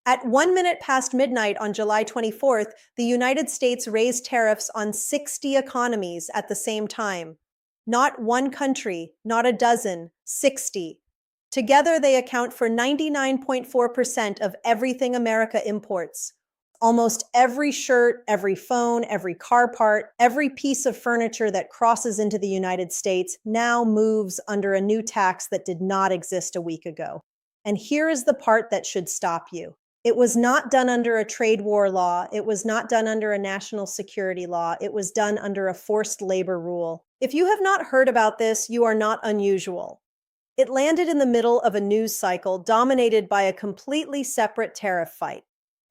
At 1 minute past midnight on July 24th, the United States raised tariffs on 60 economies at the same time. Not one country, not a dozen, 60. Together, they account for 99.4% of everything America imports. Almost every shirt, every phone, every car part, every piece of furniture that crosses into the United States now moves under a new tax that did not exist a week ago. And here is the part that should stop you. It was not done under a trade war law. It was not done under a national security law. It was done under a forced labor rule. If you have not heard about this, you are not unusual. It landed in the middle of a news cycle dominated by a completely separate tariff fight.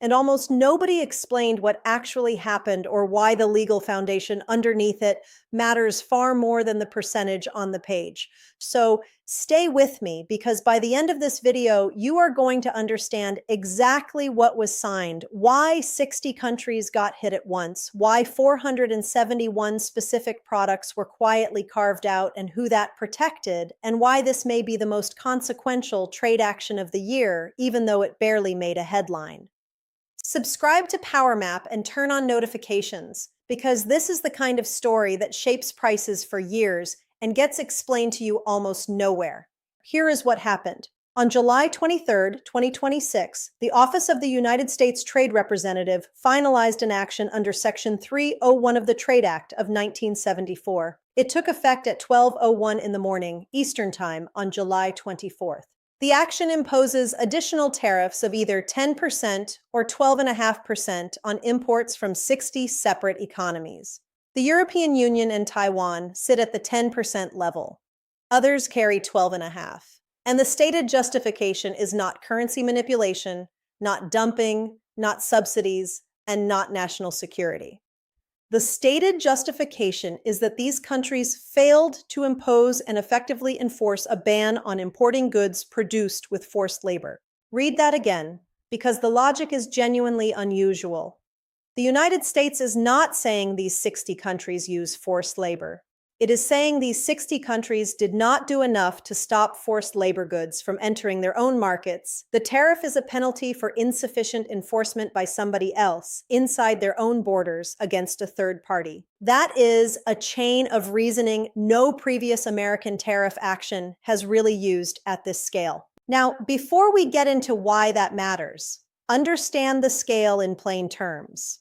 And almost nobody explained what actually happened or why the legal foundation underneath it matters far more than the percentage on the page. So stay with me, because by the end of this video, you are going to understand exactly what was signed, why 60 countries got hit at once, why 471 specific products were quietly carved out and who that protected, and why this may be the most consequential trade action of the year, even though it barely made a headline. Subscribe to PowerMap and turn on notifications, because this is the kind of story that shapes prices for years and gets explained to you almost nowhere. Here is what happened. On July 23, 2026, the Office of the United States Trade Representative finalized an action under Section 301 of the Trade Act of 1974. It took effect at 12:01 in the morning, Eastern Time, on July 24th. The action imposes additional tariffs of either 10% or 12.5% on imports from 60 separate economies. The European Union and Taiwan sit at the 10% level. Others carry 12.5%. And the stated justification is not currency manipulation, not dumping, not subsidies, and not national security. The stated justification is that these countries failed to impose and effectively enforce a ban on importing goods produced with forced labor. Read that again, because the logic is genuinely unusual. The United States is not saying these 60 countries use forced labor. It is saying these 60 countries did not do enough to stop forced labor goods from entering their own markets. The tariff is a penalty for insufficient enforcement by somebody else inside their own borders against a third party. That is a chain of reasoning no previous American tariff action has really used at this scale. Now, before we get into why that matters, understand the scale in plain terms.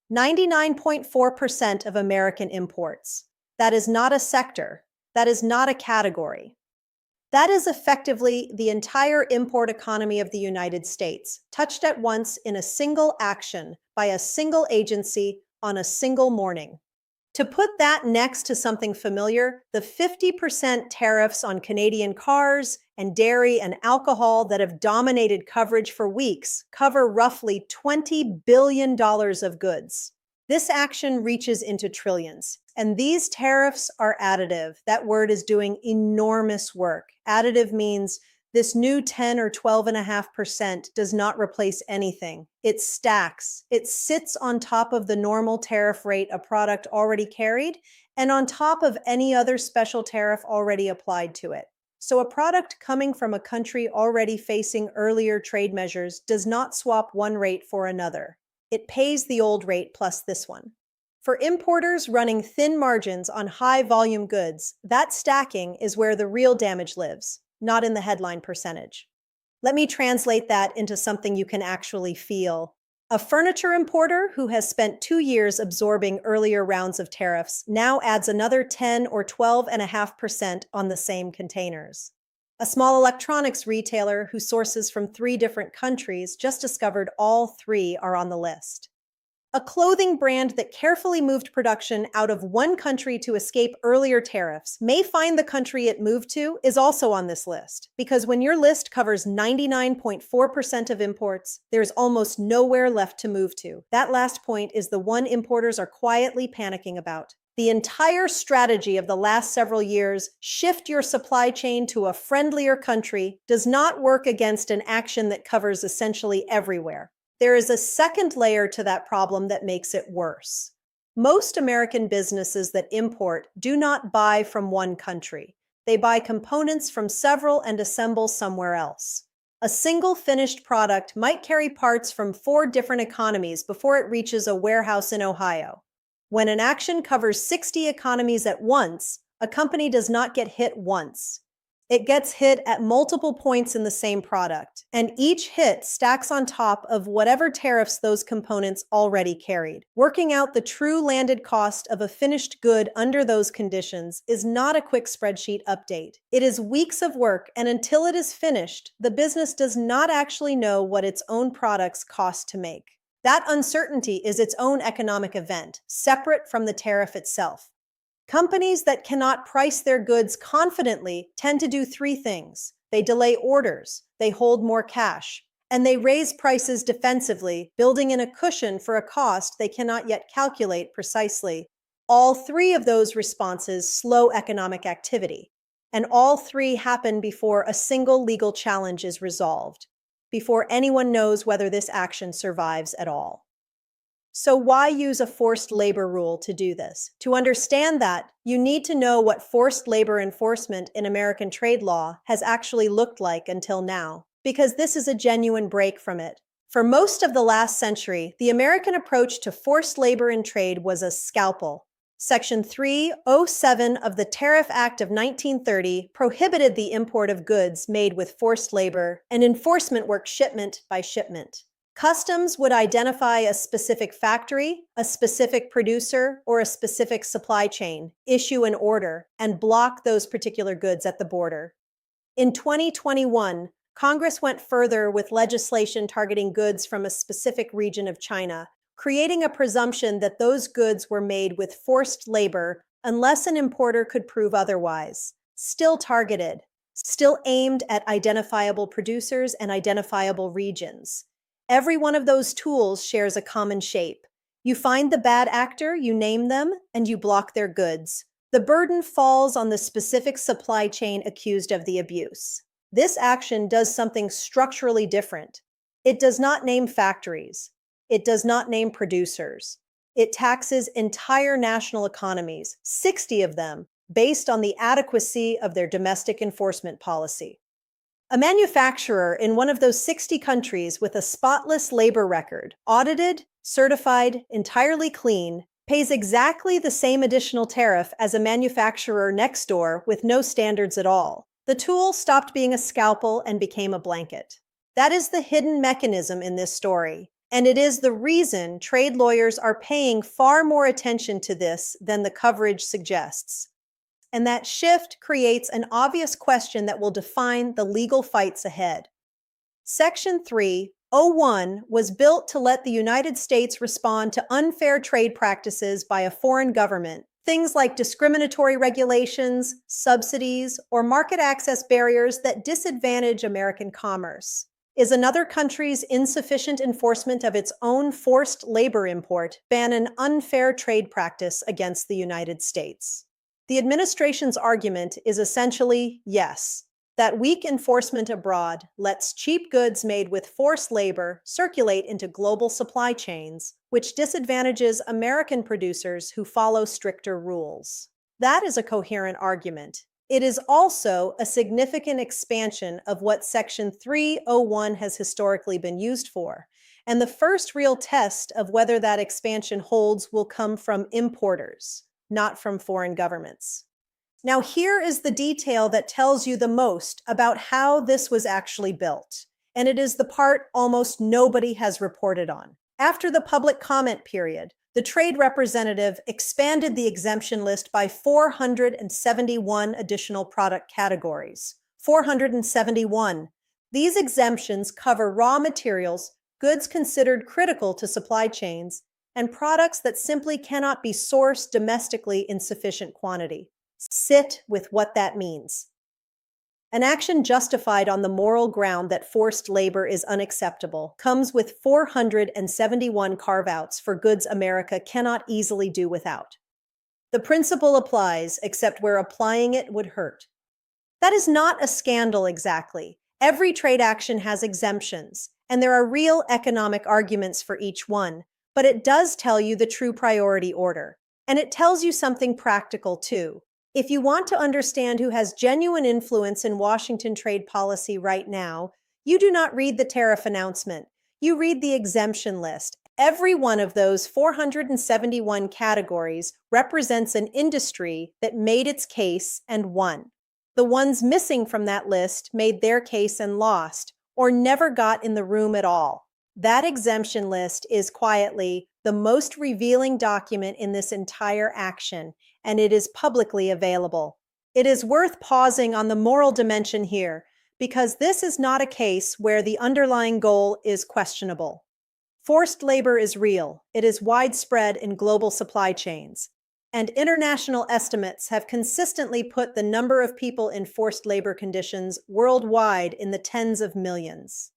99.4% of American imports. That is not a sector. That is not a category. That is effectively the entire import economy of the United States, touched at once in a single action by a single agency on a single morning. To put that next to something familiar, the 50% tariffs on Canadian cars and dairy and alcohol that have dominated coverage for weeks cover roughly $20 billion of goods. This action reaches into trillions, and these tariffs are additive. That word is doing enormous work. Additive means this new 10 or 12.5% does not replace anything. It stacks. It sits on top of the normal tariff rate a product already carried and on top of any other special tariff already applied to it. So a product coming from a country already facing earlier trade measures does not swap one rate for another. It pays the old rate plus this one. For importers running thin margins on high volume goods, that stacking is where the real damage lives, not in the headline percentage. Let me translate that into something you can actually feel. A furniture importer who has spent 2 years absorbing earlier rounds of tariffs now adds another 10 or 12.5% on the same containers. A small electronics retailer who sources from 3 different countries just discovered all 3 are on the list. A clothing brand that carefully moved production out of one country to escape earlier tariffs may find the country it moved to is also on this list, because when your list covers 99.4% of imports, there's almost nowhere left to move to. That last point is the one importers are quietly panicking about. The entire strategy of the last several years, shift your supply chain to a friendlier country, does not work against an action that covers essentially everywhere. There is a second layer to that problem that makes it worse. Most American businesses that import do not buy from one country. They buy components from several and assemble somewhere else. A single finished product might carry parts from 4 different economies before it reaches a warehouse in Ohio. When an action covers 60 economies at once, a company does not get hit once. It gets hit at multiple points in the same product, and each hit stacks on top of whatever tariffs those components already carried. Working out the true landed cost of a finished good under those conditions is not a quick spreadsheet update. It is weeks of work, and until it is finished, the business does not actually know what its own products cost to make. That uncertainty is its own economic event, separate from the tariff itself. Companies that cannot price their goods confidently tend to do 3 things. They delay orders, they hold more cash, and they raise prices defensively, building in a cushion for a cost they cannot yet calculate precisely. All 3 of those responses slow economic activity, and all 3 happen before a single legal challenge is resolved, before anyone knows whether this action survives at all. So why use a forced labor rule to do this? To understand that, you need to know what forced labor enforcement in American trade law has actually looked like until now, because this is a genuine break from it. For most of the last century, the American approach to forced labor in trade was a scalpel. Section 307 of the Tariff Act of 1930 prohibited the import of goods made with forced labor, and enforcement worked shipment by shipment. Customs would identify a specific factory, a specific producer, or a specific supply chain, issue an order, and block those particular goods at the border. In 2021, Congress went further with legislation targeting goods from a specific region of China, creating a presumption that those goods were made with forced labor unless an importer could prove otherwise. Still targeted, still aimed at identifiable producers and identifiable regions. Every one of those tools shares a common shape. You find the bad actor, you name them, and you block their goods. The burden falls on the specific supply chain accused of the abuse. This action does something structurally different. It does not name factories. It does not name producers. It taxes entire national economies, 60 of them, based on the adequacy of their domestic enforcement policy. A manufacturer in one of those 60 countries with a spotless labor record, audited, certified, entirely clean, pays exactly the same additional tariff as a manufacturer next door with no standards at all. The tool stopped being a scalpel and became a blanket. That is the hidden mechanism in this story, and it is the reason trade lawyers are paying far more attention to this than the coverage suggests. And that shift creates an obvious question that will define the legal fights ahead. Section 301 was built to let the United States respond to unfair trade practices by a foreign government, things like discriminatory regulations, subsidies, or market access barriers that disadvantage American commerce. Is another country's insufficient enforcement of its own forced labor import ban an unfair trade practice against the United States? The administration's argument is essentially yes, that weak enforcement abroad lets cheap goods made with forced labor circulate into global supply chains, which disadvantages American producers who follow stricter rules. That is a coherent argument. It is also a significant expansion of what Section 301 has historically been used for, and the first real test of whether that expansion holds will come from importers, not from foreign governments. Now, here is the detail that tells you the most about how this was actually built, and it is the part almost nobody has reported on. After the public comment period, the trade representative expanded the exemption list by 471 additional product categories. 471. These exemptions cover raw materials, goods considered critical to supply chains, and products that simply cannot be sourced domestically in sufficient quantity. Sit with what that means. An action justified on the moral ground that forced labor is unacceptable comes with 471 carve-outs for goods America cannot easily do without. The principle applies, except where applying it would hurt. That is not a scandal exactly. Every trade action has exemptions, and there are real economic arguments for each one. But it does tell you the true priority order. And it tells you something practical, too. If you want to understand who has genuine influence in Washington trade policy right now, You do not read the tariff announcement. You read the exemption list. Every one of those 471 categories represents an industry that made its case and won. The ones missing from that list made their case and lost, or never got in the room at all. That exemption list is quietly the most revealing document in this entire action, and it is publicly available. It is worth pausing on the moral dimension here, because this is not a case where the underlying goal is questionable. Forced labor is real. It is widespread in global supply chains. And international estimates have consistently put the number of people in forced labor conditions worldwide in the tens of millions.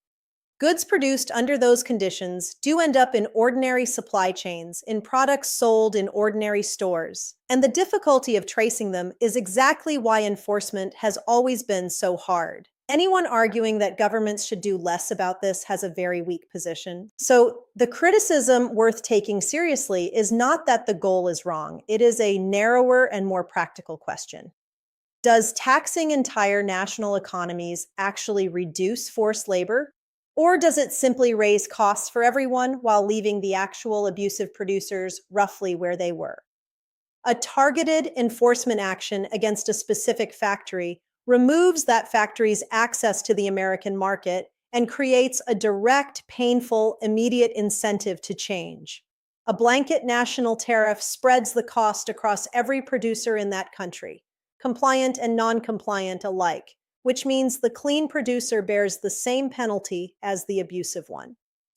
Goods produced under those conditions do end up in ordinary supply chains, in products sold in ordinary stores. And the difficulty of tracing them is exactly why enforcement has always been so hard. Anyone arguing that governments should do less about this has a very weak position. So the criticism worth taking seriously is not that the goal is wrong. It is a narrower and more practical question. Does taxing entire national economies actually reduce forced labor? Or does it simply raise costs for everyone while leaving the actual abusive producers roughly where they were? A targeted enforcement action against a specific factory removes that factory's access to the American market and creates a direct, painful, immediate incentive to change. A blanket national tariff spreads the cost across every producer in that country, compliant and non-compliant alike, which means the clean producer bears the same penalty as the abusive one.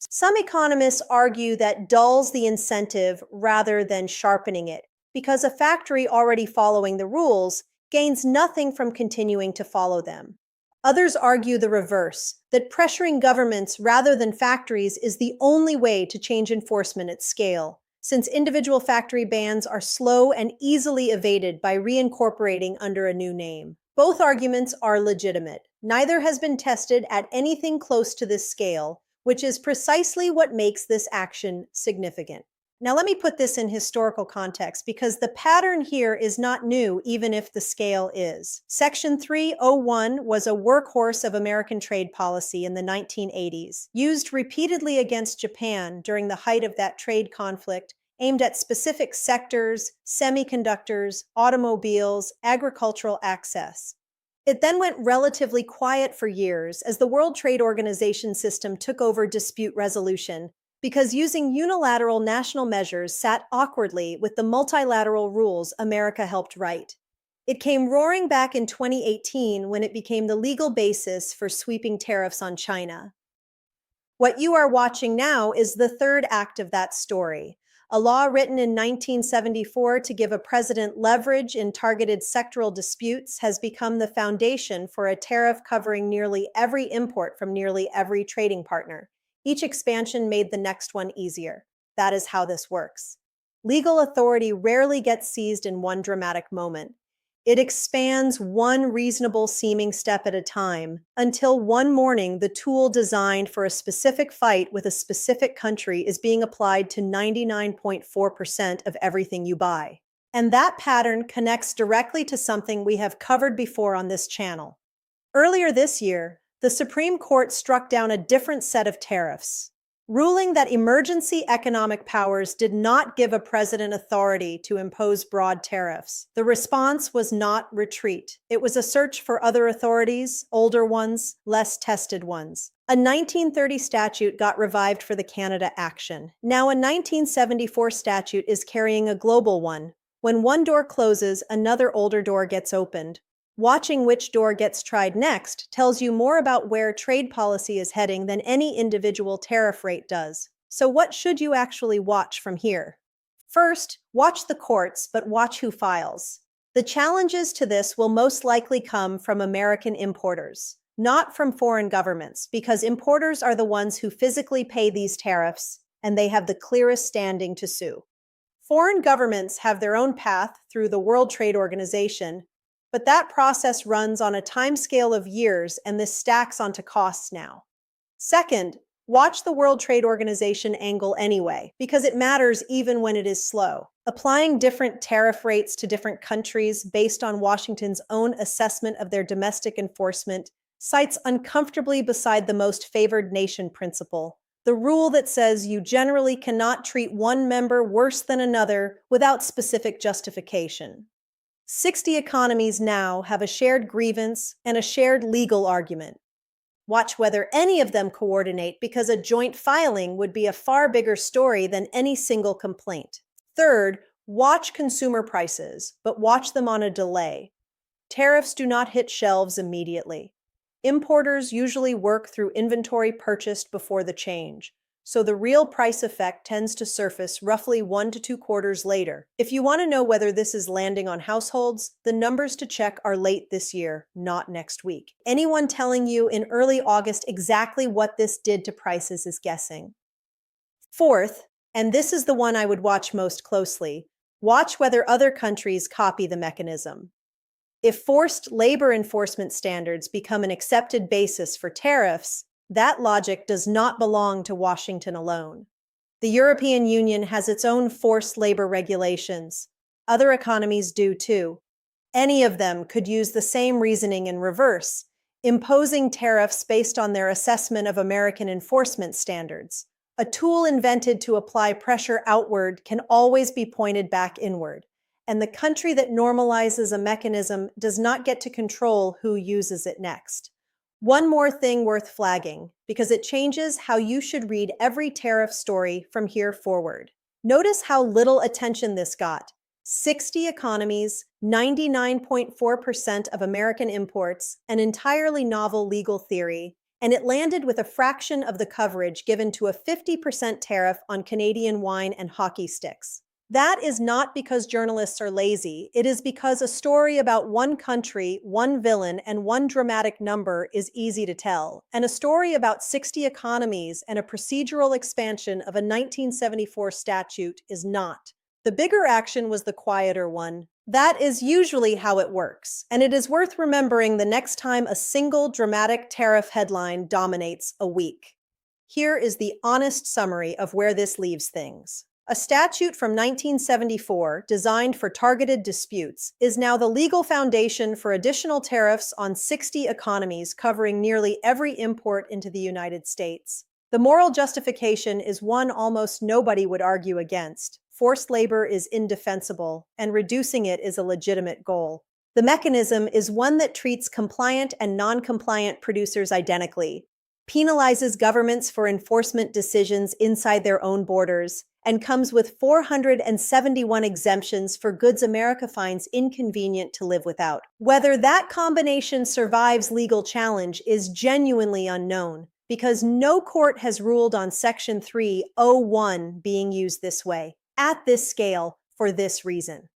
Some economists argue that dulls the incentive rather than sharpening it, because a factory already following the rules gains nothing from continuing to follow them. Others argue the reverse, that pressuring governments rather than factories is the only way to change enforcement at scale, since individual factory bans are slow and easily evaded by reincorporating under a new name. Both arguments are legitimate. Neither has been tested at anything close to this scale, which is precisely what makes this action significant. Now let me put this in historical context, because the pattern here is not new, even if the scale is. Section 301 was a workhorse of American trade policy in the 1980s, used repeatedly against Japan during the height of that trade conflict, aimed at specific sectors, semiconductors, automobiles, agricultural access. It then went relatively quiet for years as the World Trade Organization system took over dispute resolution, because using unilateral national measures sat awkwardly with the multilateral rules America helped write. It came roaring back in 2018 when it became the legal basis for sweeping tariffs on China. What you are watching now is the third act of that story. A law written in 1974 to give a president leverage in targeted sectoral disputes has become the foundation for a tariff covering nearly every import from nearly every trading partner. Each expansion made the next one easier. That is how this works. Legal authority rarely gets seized in one dramatic moment. It expands one reasonable seeming step at a time, until one morning the tool designed for a specific fight with a specific country is being applied to 99.4% of everything you buy. And that pattern connects directly to something we have covered before on this channel. Earlier this year, the Supreme Court struck down a different set of tariffs, ruling that emergency economic powers did not give a president authority to impose broad tariffs. The response was not retreat. It was a search for other authorities, older ones, less tested ones. A 1930 statute got revived for the Canada action. Now a 1974 statute is carrying a global one. When one door closes, another older door gets opened. Watching which door gets tried next tells you more about where trade policy is heading than any individual tariff rate does. So what should you actually watch from here? First, watch the courts, but watch who files. The challenges to this will most likely come from American importers, not from foreign governments, because importers are the ones who physically pay these tariffs, and they have the clearest standing to sue. Foreign governments have their own path through the World Trade Organization, but that process runs on a timescale of years, and this stacks onto costs now. Second, watch the World Trade Organization angle anyway, because it matters even when it is slow. Applying different tariff rates to different countries based on Washington's own assessment of their domestic enforcement Cites uncomfortably beside the most favored nation principle, the rule that says you generally cannot treat one member worse than another without specific justification. 60 economies now have a shared grievance and a shared legal argument. Watch whether any of them coordinate, because a joint filing would be a far bigger story than any single complaint. Third, watch consumer prices, but watch them on a delay. Tariffs do not hit shelves immediately. Importers usually work through inventory purchased before the change, so the real price effect tends to surface roughly 1 to 2 quarters later. If you want to know whether this is landing on households, the numbers to check are late this year, not next week. Anyone telling you in early August exactly what this did to prices is guessing. Fourth, and this is the one I would watch most closely, watch whether other countries copy the mechanism. If forced labor enforcement standards become an accepted basis for tariffs, that logic does not belong to Washington alone. The European Union has its own forced labor regulations. Other economies do too. Any of them could use the same reasoning in reverse, imposing tariffs based on their assessment of American enforcement standards. A tool invented to apply pressure outward can always be pointed back inward, and the country that normalizes a mechanism does not get to control who uses it next. One more thing worth flagging, because it changes how you should read every tariff story from here forward. Notice how little attention this got. 60 economies, 99.4% of American imports, an entirely novel legal theory, and it landed with a fraction of the coverage given to a 50% tariff on Canadian wine and hockey sticks. That is not because journalists are lazy. It is because a story about one country, one villain, and one dramatic number is easy to tell, and a story about 60 economies and a procedural expansion of a 1974 statute is not. The bigger action was the quieter one. That is usually how it works, and it is worth remembering the next time a single dramatic tariff headline dominates a week. Here is the honest summary of where this leaves things. A statute from 1974, designed for targeted disputes, is now the legal foundation for additional tariffs on 60 economies covering nearly every import into the United States. The moral justification is one almost nobody would argue against. Forced labor is indefensible, and reducing it is a legitimate goal. The mechanism is one that treats compliant and non-compliant producers identically, penalizes governments for enforcement decisions inside their own borders, and comes with 471 exemptions for goods America finds inconvenient to live without. Whether that combination survives legal challenge is genuinely unknown, because no court has ruled on Section 301 being used this way, at this scale, for this reason.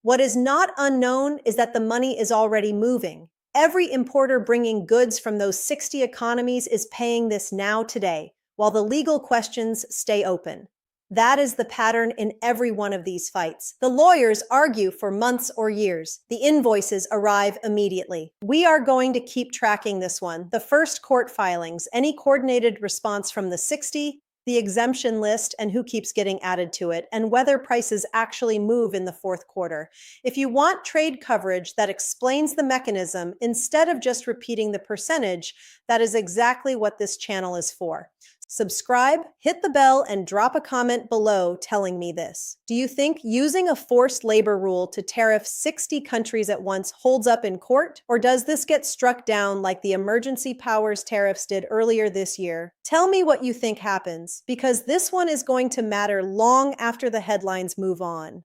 What is not unknown is that the money is already moving. Every importer bringing goods from those 60 economies is paying this now today, while the legal questions stay open. That is the pattern in every one of these fights. The lawyers argue for months or years. The invoices arrive immediately. We are going to keep tracking this one. The first court filings, any coordinated response from the 60, the exemption list, and who keeps getting added to it, and whether prices actually move in the fourth quarter. If you want trade coverage that explains the mechanism instead of just repeating the percentage, that is exactly what this channel is for. Subscribe, hit the bell, and drop a comment below telling me this. Do you think using a forced labor rule to tariff 60 countries at once holds up in court? Or does this get struck down like the emergency powers tariffs did earlier this year? Tell me what you think happens, because this one is going to matter long after the headlines move on.